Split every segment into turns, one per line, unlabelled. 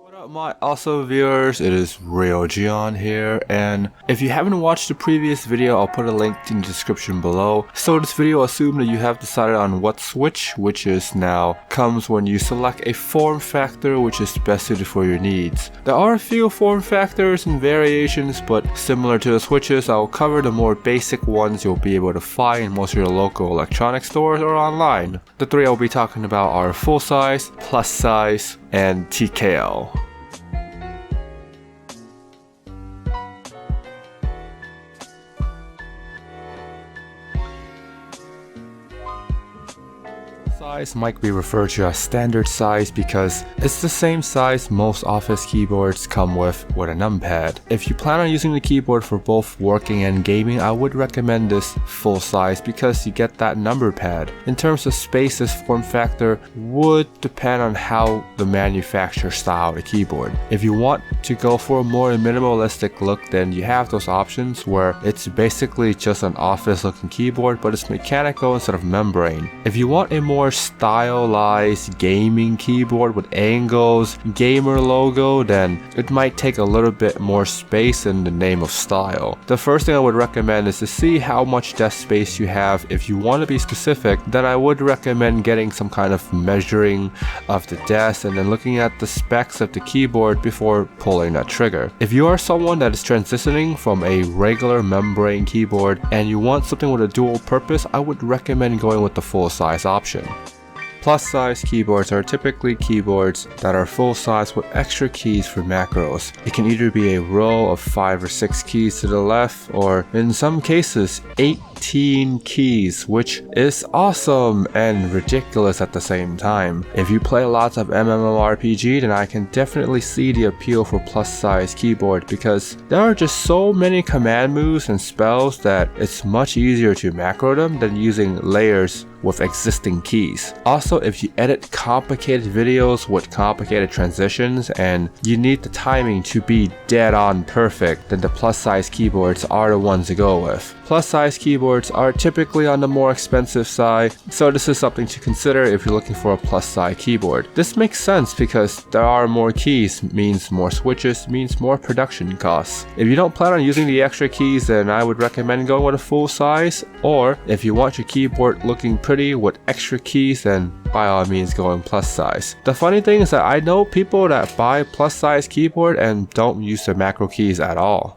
What up my awesome viewers, it is Real Gion here, and if you haven't watched the previous video, I'll put a link in the description below. So this video assumes that you have decided on what switch, which is now comes when you select a form factor which is best suited for your needs. There are a few form factors and variations, but similar to the switches, I'll cover the more basic ones you'll be able to find in most of your local electronic stores or online. The three I'll be talking about are full size, plus size, and TKL. Size might be referred to as standard size because it's the same size most office keyboards come with a numpad. If you plan on using the keyboard for both working and gaming, I would recommend this full size because you get that number pad. In terms of space, this form factor would depend on how the manufacturer style the keyboard. If you want to go for a more minimalistic look, then you have those options where it's basically just an office looking keyboard but it's mechanical instead of membrane. If you want a more stylized gaming keyboard with angles, gamer logo, then it might take a little bit more space in the name of style. The first thing I would recommend is to see how much desk space you have. If you want to be specific, then I would recommend getting some kind of measuring of the desk and then looking at the specs of the keyboard before pulling that trigger. If you are someone that is transitioning from a regular membrane keyboard and you want something with a dual purpose, I would recommend going with the full size option. Plus size keyboards are typically keyboards that are full size with extra keys for macros. It can either be a row of 5 or 6 keys to the left, or in some cases 18 keys, which is awesome and ridiculous at the same time. If you play lots of MMORPG, then I can definitely see the appeal for plus size keyboard because there are just so many command moves and spells that it's much easier to macro them than using layers with existing keys. Also, if you edit complicated videos with complicated transitions and you need the timing to be dead on perfect, then the plus size keyboards are the ones to go with. Plus size keyboards are typically on the more expensive side, so this is something to consider if you're looking for a plus size keyboard. This makes sense because there are more keys, means more switches, means more production costs. If you don't plan on using the extra keys, then I would recommend going with a full size, or if you want your keyboard looking pretty with extra keys, then by all means going plus size. The funny thing is that I know people that buy plus size keyboard and don't use the macro keys at all.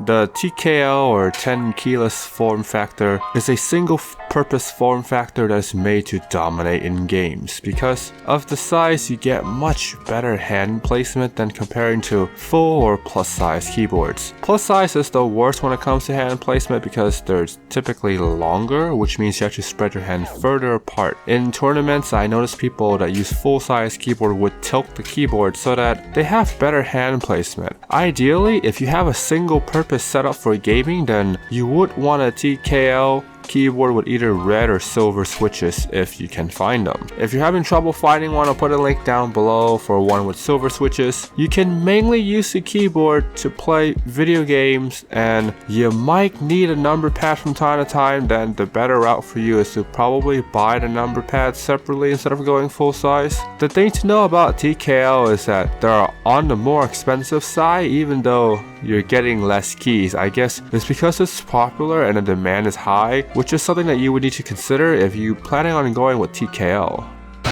The TKL or 10 keyless form factor is a single purpose form factor that is made to dominate in games. Because of the size, you get much better hand placement than comparing to full or plus size keyboards. Plus size is the worst when it comes to hand placement because they're typically longer, which means you have to spread your hand further apart. In tournaments, I notice people that use full size keyboard would tilt the keyboard so that they have better hand placement. Ideally, if you have a single purpose set up for gaming, then you would want a TKL keyboard with either red or silver switches if you can find them. If you're having trouble finding one, I'll put a link down below for one with silver switches. You can mainly use the keyboard to play video games and you might need a number pad from time to time. Then the better route for you is to probably buy the number pad separately instead of going full size. The thing to know about TKL is that they're on the more expensive side even though you're getting less keys. I guess it's because it's popular and the demand is high, which is something that you would need to consider if you're planning on going with TKL.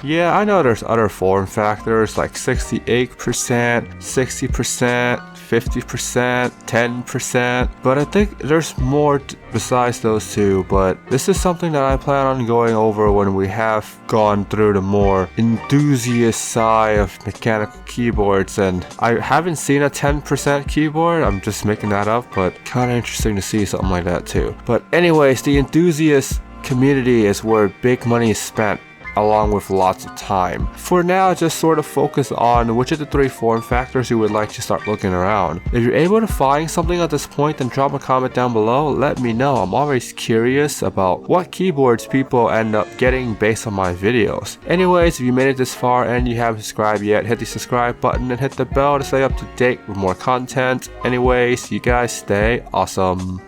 Yeah, I know there's other form factors like 68%, 60%, 50%, 10%, but I think there's more besides those two, but this is something that I plan on going over when we have gone through the more enthusiast side of mechanical keyboards. And I haven't seen a 10% keyboard, I'm just making that up, but kind of interesting to see something like that too. But anyways, the enthusiast community is where big money is spent, along with lots of time. For now, just sort of focus on which of the 3 form factors you would like to start looking around. If you're able to find something at this point, then drop a comment down below, let me know. I'm always curious about what keyboards people end up getting based on my videos. Anyways, if you made it this far and you haven't subscribed yet, hit the subscribe button and hit the bell to stay up to date with more content. Anyways, you guys stay awesome.